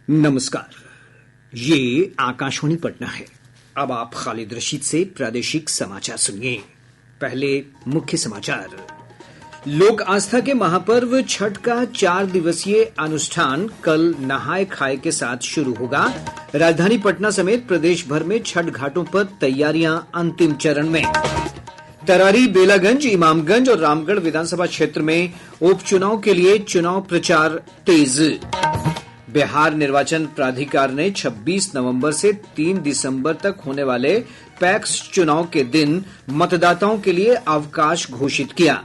नमस्कार। ये आकाशवाणी पटना है। अब आप खालिद रशीद से प्रादेशिक समाचार सुनिए। पहले मुख्य समाचार। लोक आस्था के महापर्व छठ का 4 दिवसीय अनुष्ठान कल नहाय खाए के साथ शुरू होगा। राजधानी पटना समेत प्रदेश भर में छठ घाटों पर तैयारियां अंतिम चरण में। तरारी, बेलागंज, इमामगंज और रामगढ़ विधानसभा क्षेत्र में उपचुनाव के लिए चुनाव प्रचार तेज। बिहार निर्वाचन प्राधिकार ने 26 नवंबर से 3 दिसंबर तक होने वाले पैक्स चुनाव के दिन मतदाताओं के लिए अवकाश घोषित किया।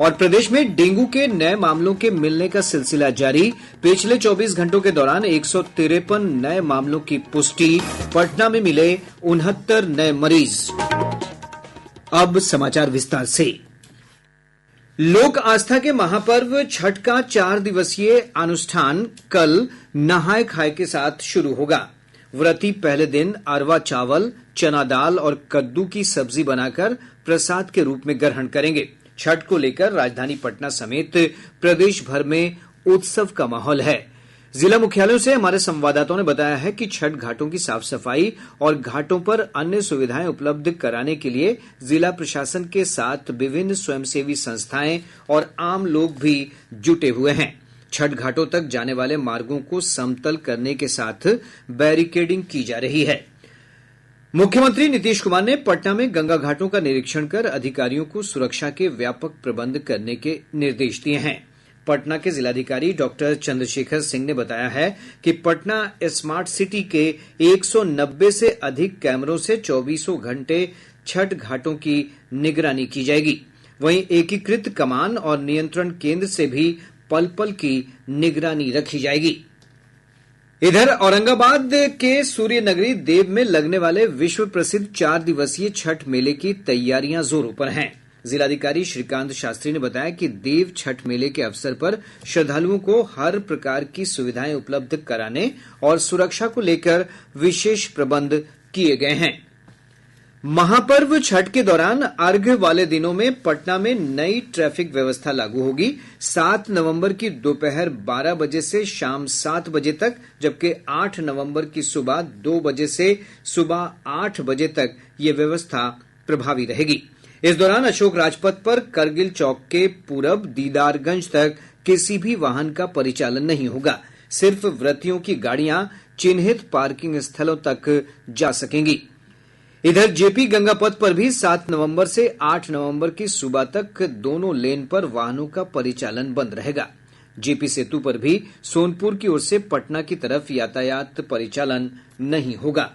और प्रदेश में डेंगू के नए मामलों के मिलने का सिलसिला जारी। पिछले 24 घंटों के दौरान 153 नए मामलों की पुष्टि। पटना में मिले 69 नए मरीज। अब समाचार विस्तार से। लोक आस्था के महापर्व छठ का 4 दिवसीय अनुष्ठान कल नहाय खाए के साथ शुरू होगा। व्रती पहले दिन अरवा चावल, चना दाल और कद्दू की सब्जी बनाकर प्रसाद के रूप में ग्रहण करेंगे। छठ को लेकर राजधानी पटना समेत प्रदेश भर में उत्सव का माहौल है। जिला मुख्यालयों से हमारे संवाददाताओं ने बताया है कि छठ घाटों की साफ सफाई और घाटों पर अन्य सुविधाएं उपलब्ध कराने के लिए जिला प्रशासन के साथ विभिन्न स्वयंसेवी संस्थाएं और आम लोग भी जुटे हुए हैं। छठ घाटों तक जाने वाले मार्गों को समतल करने के साथ बैरिकेडिंग की जा रही है। मुख्यमंत्री नीतीश कुमार ने पटना में गंगा घाटों का निरीक्षण कर अधिकारियों को सुरक्षा के व्यापक प्रबंध करने के निर्देश दिए हैं। पटना के जिलाधिकारी डॉक्टर चंद्रशेखर सिंह ने बताया है कि पटना स्मार्ट सिटी के 190 से अधिक कैमरों से 24 घंटे छठ घाटों की निगरानी की जाएगी। वहीं एकीकृत कमान और नियंत्रण केंद्र से भी पल पल की निगरानी रखी जाएगी। इधर औरंगाबाद के सूर्य नगरी देव में लगने वाले विश्व प्रसिद्ध 4 दिवसीय छठ मेले की तैयारियां जोरों पर हैं। जिलाधिकारी श्रीकांत शास्त्री ने बताया कि देव छठ मेले के अवसर पर श्रद्धालुओं को हर प्रकार की सुविधाएं उपलब्ध कराने और सुरक्षा को लेकर विशेष प्रबंध किए गए हैं। महापर्व छठ के दौरान अर्घ्य वाले दिनों में पटना में नई ट्रैफिक व्यवस्था लागू होगी। 7 नवंबर की दोपहर 12 बजे से शाम 7 बजे तक, जबकि 8 नवंबर की सुबह 2 बजे से सुबह 8 बजे तक ये व्यवस्था प्रभावी रहेगी। इस दौरान अशोक राजपथ पर करगिल चौक के पूरब दीदारगंज तक किसी भी वाहन का परिचालन नहीं होगा। सिर्फ व्रतियों की गाड़ियां चिन्हित पार्किंग स्थलों तक जा सकेंगी। इधर जेपी गंगा पथ पर भी 7 नवंबर से 8 नवंबर की सुबह तक दोनों लेन पर वाहनों का परिचालन बंद रहेगा। जेपी सेतु पर भी सोनपुर की ओर से पटना की तरफ यातायात परिचालन नहीं होगा।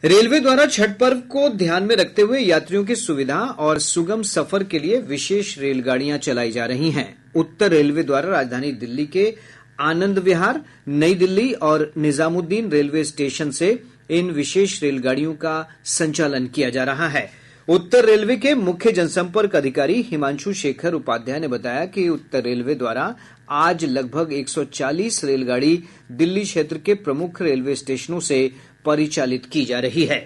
रेलवे द्वारा छठ पर्व को ध्यान में रखते हुए यात्रियों की सुविधा और सुगम सफर के लिए विशेष रेलगाड़ियां चलाई जा रही हैं। उत्तर रेलवे द्वारा राजधानी दिल्ली के आनंद विहार, नई दिल्ली और निजामुद्दीन रेलवे स्टेशन से इन विशेष रेलगाड़ियों का संचालन किया जा रहा है। उत्तर रेलवे के मुख्य जनसंपर्क अधिकारी हिमांशु शेखर उपाध्याय ने बताया कि उत्तर रेलवे द्वारा आज लगभग 140 रेलगाड़ी दिल्ली क्षेत्र के प्रमुख रेलवे स्टेशनों से परिचालित की जा रही है।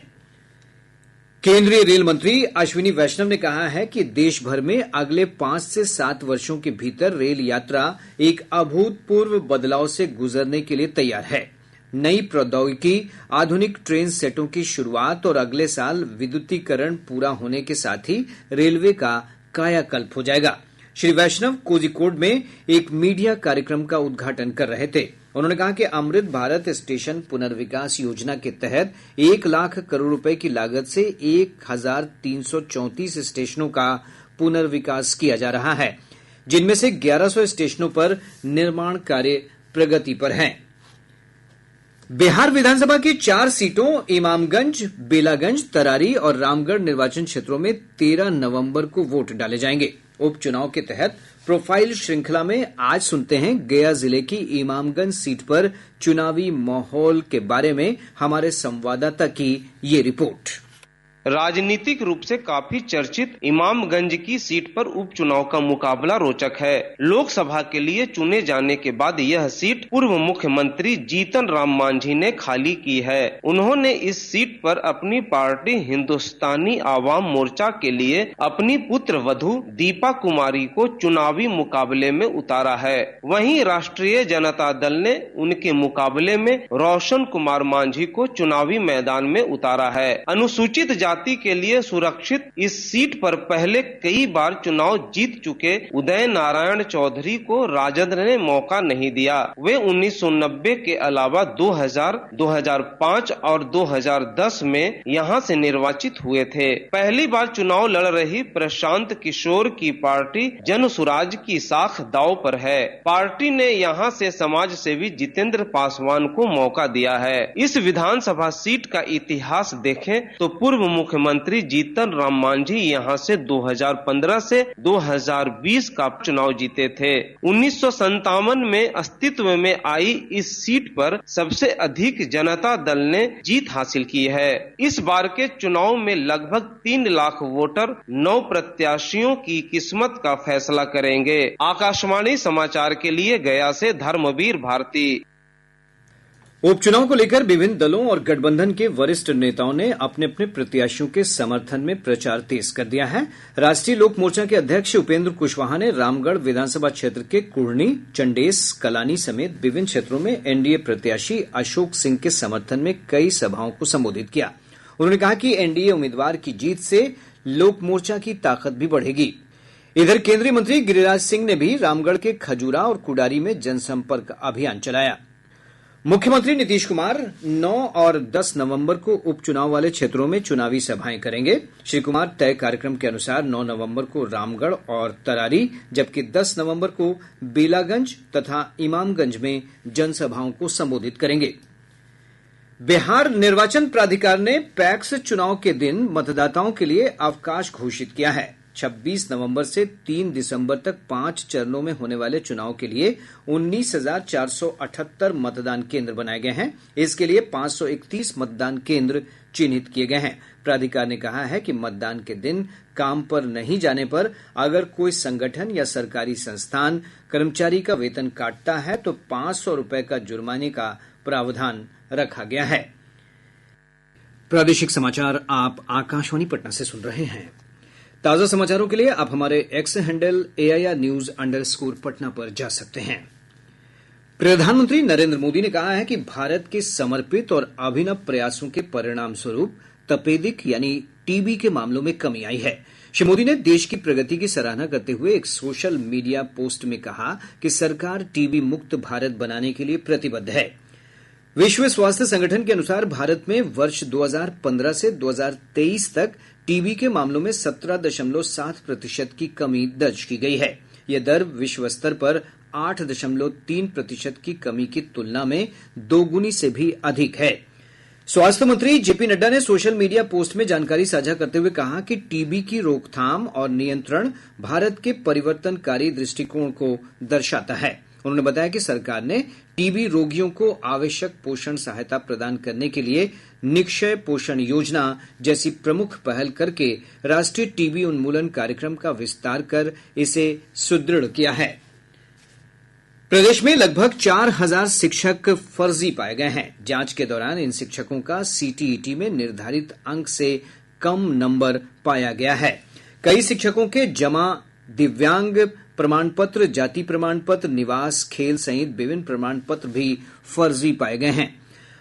केंद्रीय रेल मंत्री अश्विनी वैष्णव ने कहा है कि देश भर में अगले 5 से 7 वर्षों के भीतर रेल यात्रा एक अभूतपूर्व बदलाव से गुजरने के लिए तैयार है। नई प्रौद्योगिकी, आधुनिक ट्रेन सेटों की शुरुआत और अगले साल विद्युतीकरण पूरा होने के साथ ही रेलवे का कायाकल्प हो जाएगा। श्री वैष्णव कोझिकोड में एक मीडिया कार्यक्रम का उद्घाटन कर रहे थे। उन्होंने कहा कि अमृत भारत स्टेशन पुनर्विकास योजना के तहत 1 लाख करोड़ रुपए की लागत से 1334 स्टेशनों का पुनर्विकास किया जा रहा है, जिनमें से 1100 स्टेशनों पर निर्माण कार्य प्रगति पर है। बिहार विधानसभा की 4 सीटों इमामगंज, बेलागंज, तरारी और रामगढ़ निर्वाचन क्षेत्रों में 13 नवंबर को वोट डाले जाएंगे। उपचुनाव के तहत प्रोफाइल श्रृंखला में आज सुनते हैं गया जिले की इमामगंज सीट पर चुनावी माहौल के बारे में हमारे संवाददाता की ये रिपोर्ट। राजनीतिक रूप से काफी चर्चित इमामगंज की सीट पर उपचुनाव का मुकाबला रोचक है। लोकसभा के लिए चुने जाने के बाद यह सीट पूर्व मुख्यमंत्री जीतन राम मांझी ने खाली की है। उन्होंने इस सीट पर अपनी पार्टी हिंदुस्तानी आवाम मोर्चा के लिए अपनी पुत्र वधू दीपा कुमारी को चुनावी मुकाबले में उतारा है। वहीं राष्ट्रीय जनता दल ने उनके मुकाबले में रोशन कुमार मांझी को चुनावी मैदान में उतारा है। अनुसूचित जाति के लिए सुरक्षित इस सीट पर पहले कई बार चुनाव जीत चुके उदय नारायण चौधरी को राजद ने मौका नहीं दिया। वे 1990 के अलावा 2000, 2005 और 2010 में यहां से निर्वाचित हुए थे। पहली बार चुनाव लड़ रही प्रशांत किशोर की पार्टी जन सुराज की साख दांव पर है। पार्टी ने यहां से समाज सेवी जितेंद्र पासवान को मौका दिया है। इस विधानसभा सीट का इतिहास देखें तो पूर्व मुख्यमंत्री जीतन राम मांझी यहां से 2015 से 2020 का चुनाव जीते थे। 1957 में अस्तित्व में आई इस सीट पर सबसे अधिक जनता दल ने जीत हासिल की है। इस बार के चुनाव में लगभग 3 लाख वोटर 9 प्रत्याशियों की किस्मत का फैसला करेंगे। आकाशवाणी समाचार के लिए गया से धर्मवीर भारती। उपचुनाव को लेकर विभिन्न दलों और गठबंधन के वरिष्ठ नेताओं ने अपने अपने प्रत्याशियों के समर्थन में प्रचार तेज कर दिया है। राष्ट्रीय लोक मोर्चा के अध्यक्ष उपेंद्र कुशवाहा ने रामगढ़ विधानसभा क्षेत्र के कुढ़नी, चंडेस, कलानी समेत विभिन्न क्षेत्रों में एनडीए प्रत्याशी अशोक सिंह के समर्थन में कई सभाओं को संबोधित किया। उन्होंने कहा कि एनडीए उम्मीदवार की जीत से लोक मोर्चा की ताकत भी बढ़ेगी। इधर केंद्रीय मंत्री गिरिराज सिंह ने भी रामगढ़ के खजूरा और कुडारी में जनसंपर्क अभियान चलाया। मुख्यमंत्री नीतीश कुमार 9 और 10 नवंबर को उपचुनाव वाले क्षेत्रों में चुनावी सभाएं करेंगे। श्री कुमार तय कार्यक्रम के अनुसार 9 नवंबर को रामगढ़ और तरारी, जबकि 10 नवंबर को बेलागंज तथा इमामगंज में जनसभाओं को संबोधित करेंगे। बिहार निर्वाचन प्राधिकार ने पैक्स चुनाव के दिन मतदाताओं के लिए अवकाश घोषित किया है। 26 नवंबर से 3 दिसंबर तक 5 चरणों में होने वाले चुनाव के लिए 19,478 मतदान केंद्र बनाए गए हैं। इसके लिए 531 मतदान केंद्र चिन्हित किए गए हैं। प्राधिकार ने कहा है कि मतदान के दिन काम पर नहीं जाने पर अगर कोई संगठन या सरकारी संस्थान कर्मचारी का वेतन काटता है तो 500 रुपए का जुर्माने का प्रावधान रखा गया है। प्रादेशिक समाचार आप आकाशवाणी पटना से सुन रहे हैं। ताजा समाचारों के लिए आप हमारे एक्स हैंडल AIR_News_ पर जा सकते हैं। प्रधानमंत्री नरेंद्र मोदी ने कहा है कि भारत के समर्पित और अभिनव प्रयासों के परिणाम स्वरूप तपेदिक यानी टीबी के मामलों में कमी आई है। श्री मोदी ने देश की प्रगति की सराहना करते हुए एक सोशल मीडिया पोस्ट में कहा कि सरकार टीबी मुक्त भारत बनाने के लिए प्रतिबद्ध है। विश्व स्वास्थ्य संगठन के अनुसार भारत में वर्ष 2015 से 2023 तक टीबी के मामलों में 17.7% की कमी दर्ज की गई है। यह दर विश्व स्तर पर 8.3% की कमी की तुलना में दोगुनी से भी अधिक है। स्वास्थ्य मंत्री जेपी नड्डा ने सोशल मीडिया पोस्ट में जानकारी साझा करते हुए कहा कि टीबी की रोकथाम और नियंत्रण भारत के परिवर्तनकारी दृष्टिकोण को दर्शाता है। उन्होंने बताया कि सरकार ने टीबी रोगियों को आवश्यक पोषण सहायता प्रदान करने के लिए निक्षय पोषण योजना जैसी प्रमुख पहल करके राष्ट्रीय टीबी उन्मूलन कार्यक्रम का विस्तार कर इसे सुदृढ़ किया है। प्रदेश में लगभग 4,000 शिक्षक फर्जी पाए गए हैं। जांच के दौरान इन शिक्षकों का सीटीईटी में निर्धारित अंक से कम नंबर पाया गया है। कई शिक्षकों के जमा दिव्यांग प्रमाण पत्र, जाति प्रमाण पत्र, निवास, खेल सहित विभिन्न प्रमाण पत्र भी फर्जी पाए गए हैं।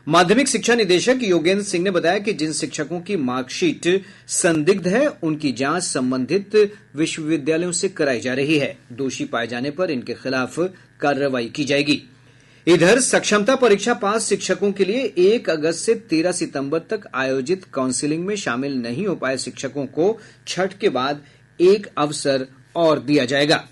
माध्यमिक शिक्षा निदेशक योगेंद्र सिंह ने बताया कि जिन शिक्षकों की मार्कशीट संदिग्ध है उनकी जांच संबंधित विश्वविद्यालयों से कराई जा रही है। दोषी पाए जाने पर इनके खिलाफ कार्रवाई की जाएगी। इधर सक्षमता परीक्षा पास शिक्षकों के लिए 1 अगस्त से 13 सितंबर तक आयोजित काउंसिलिंग में शामिल नहीं हो पाए शिक्षकों को छठ के बाद एक अवसर और दिया जाएगा।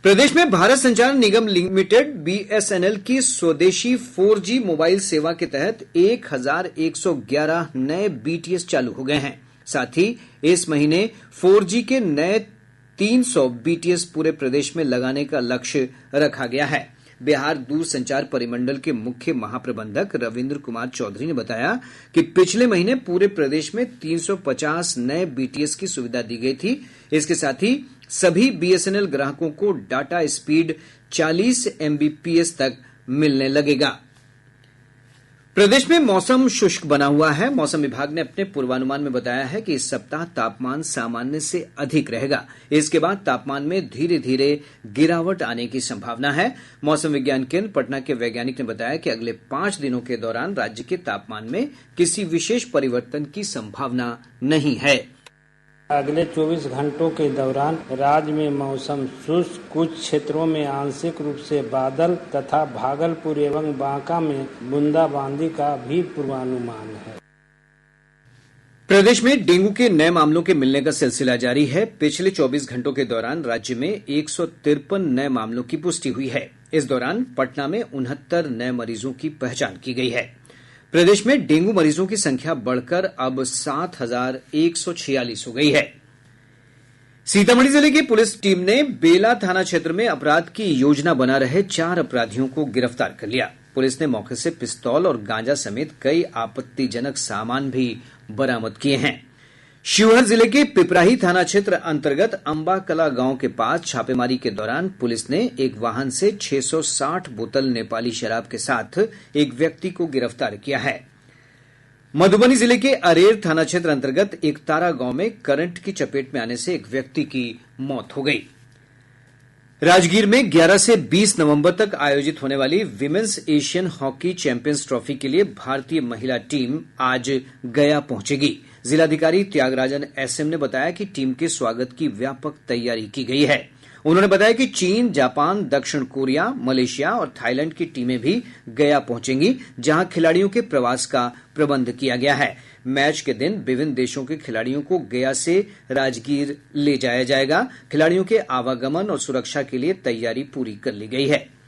प्रदेश में भारत संचार निगम लिमिटेड BSNL की स्वदेशी 4G मोबाइल सेवा के तहत 1,111 नए BTS चालू हो गए हैं। साथ ही इस महीने 4G के नए 300 BTS पूरे प्रदेश में लगाने का लक्ष्य रखा गया है। बिहार दूरसंचार परिमंडल के मुख्य महाप्रबंधक रविन्द्र कुमार चौधरी ने बताया कि पिछले महीने पूरे प्रदेश में 350 नए बीटीएस की सुविधा दी गई थी। इसके साथ ही सभी बीएसएनएल ग्राहकों को डाटा स्पीड 40 एमबीपीएस तक मिलने लगेगा। प्रदेश में मौसम शुष्क बना हुआ है। मौसम विभाग ने अपने पूर्वानुमान में बताया है कि इस सप्ताह तापमान सामान्य से अधिक रहेगा। इसके बाद तापमान में धीरे धीरे गिरावट आने की संभावना है। मौसम विज्ञान केंद्र पटना के वैज्ञानिक ने बताया कि अगले 5 दिनों के दौरान राज्य के तापमान में किसी विशेष परिवर्तन की संभावना नहीं है। अगले 24 घंटों के दौरान राज्य में मौसम शुष्क, कुछ क्षेत्रों में आंशिक रूप से बादल तथा भागलपुर एवं बांका में बूंदाबांदी का भी पूर्वानुमान है। प्रदेश में डेंगू के नए मामलों के मिलने का सिलसिला जारी है। पिछले 24 घंटों के दौरान राज्य में 153 नए मामलों की पुष्टि हुई है। इस दौरान पटना में 69 नए मरीजों की पहचान की गई है। प्रदेश में डेंगू मरीजों की संख्या बढ़कर अब 7,146 हो गई है। सीतामढ़ी जिले की पुलिस टीम ने बेला थाना क्षेत्र में अपराध की योजना बना रहे 4 अपराधियों को गिरफ्तार कर लिया। पुलिस ने मौके से पिस्तौल और गांजा समेत कई आपत्तिजनक सामान भी बरामद किए हैं। शिवहर जिले के पिपराही थाना क्षेत्र अंतर्गत अंबाकला गांव के पास छापेमारी के दौरान पुलिस ने एक वाहन से 660 बोतल नेपाली शराब के साथ एक व्यक्ति को गिरफ्तार किया है। मधुबनी जिले के अरेर थाना क्षेत्र अंतर्गत एकतारा गांव में करंट की चपेट में आने से एक व्यक्ति की मौत हो गई। राजगीर में 11 से 20 नवंबर तक आयोजित होने वाली women's Asian hockey champions trophy के लिए भारतीय महिला टीम आज गया पहुंचेगी। जिलाधिकारी त्यागराजन एसएम ने बताया कि टीम के स्वागत की व्यापक तैयारी की गई है। उन्होंने बताया कि चीन, जापान, दक्षिण कोरिया, मलेशिया और थाईलैंड की टीमें भी गया पहुंचेंगी, जहां खिलाड़ियों के प्रवास का प्रबंध किया गया है। मैच के दिन विभिन्न देशों के खिलाड़ियों को गया से राजगीर ले जाया जाएगा। खिलाड़ियों के आवागमन और सुरक्षा के लिए तैयारी पूरी कर ली गई है।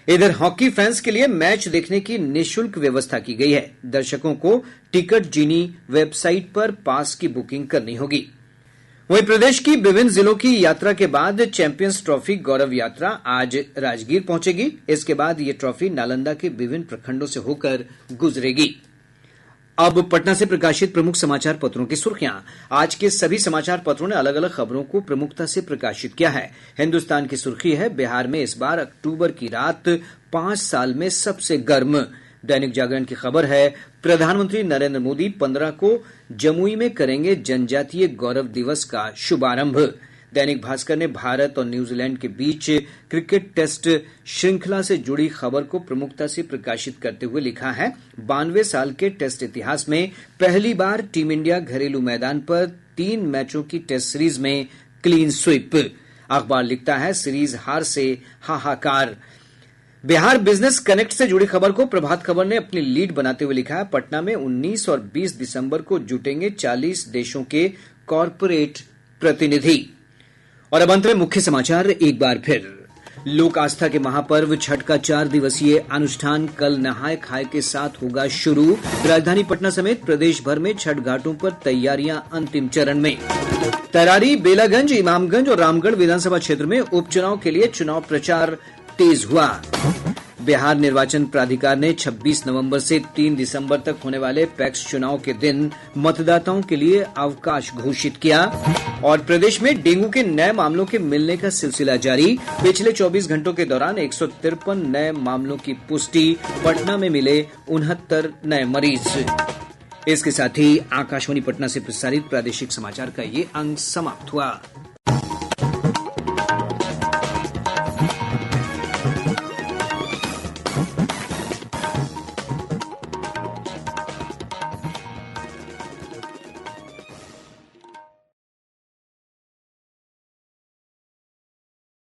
इधर हॉकी फैंस के लिए मैच देखने की निःशुल्क व्यवस्था की गई है। दर्शकों को टिकट जीनी वेबसाइट पर पास की बुकिंग करनी होगी। वहीं प्रदेश की विभिन्न जिलों की यात्रा के बाद चैंपियंस ट्रॉफी गौरव यात्रा आज राजगीर पहुंचेगी। इसके बाद ये ट्रॉफी नालंदा के विभिन्न प्रखंडों से होकर गुजरेगी। अब पटना से प्रकाशित प्रमुख समाचार पत्रों की सुर्खियां। आज के सभी समाचार पत्रों ने अलग अलग खबरों को प्रमुखता से प्रकाशित किया है। हिन्दुस्तान की सुर्खी है, बिहार में इस बार अक्टूबर की रात 5 साल में सबसे गर्म। दैनिक जागरण की खबर है, प्रधानमंत्री नरेंद्र मोदी 15 को जमुई में करेंगे जनजातीय गौरव दिवस का शुभारंभ। दैनिक भास्कर ने भारत और न्यूजीलैंड के बीच क्रिकेट टेस्ट श्रृंखला से जुड़ी खबर को प्रमुखता से प्रकाशित करते हुए लिखा है, 92 साल के टेस्ट इतिहास में पहली बार टीम इंडिया घरेलू मैदान पर 3 मैचों की टेस्ट सीरीज में क्लीन स्वीप। अखबार लिखता है, सीरीज हार से हाहाकार। बिहार बिजनेस कनेक्ट से जुड़ी खबर को प्रभात खबर ने अपनी लीड बनाते हुए लिखा है, पटना में 19 और 20 दिसंबर को जुटेंगे 40 देशों के कॉरपोरेट प्रतिनिधि। और अब अंत में मुख्य समाचार एक बार फिर। लोक आस्था के महापर्व छठ का 4 दिवसीय अनुष्ठान कल नहाय खाए के साथ होगा शुरू। राजधानी पटना समेत प्रदेश भर में छठ घाटों पर तैयारियां अंतिम चरण में। तरारी, बेलागंज, इमामगंज और रामगढ़ विधानसभा क्षेत्र में उपचुनाव के लिए चुनाव प्रचार तेज हुआ। बिहार निर्वाचन प्राधिकार ने 26 नवंबर से 3 दिसंबर तक होने वाले पैक्स चुनाव के दिन मतदाताओं के लिए अवकाश घोषित किया। और प्रदेश में डेंगू के नए मामलों के मिलने का सिलसिला जारी। पिछले 24 घंटों के दौरान 153 नए मामलों की पुष्टि। पटना में मिले 69 नए मरीज। इसके साथ ही आकाशवाणी पटना से प्रसारित प्रादेशिक समाचार का ये अंक समाप्त हुआ।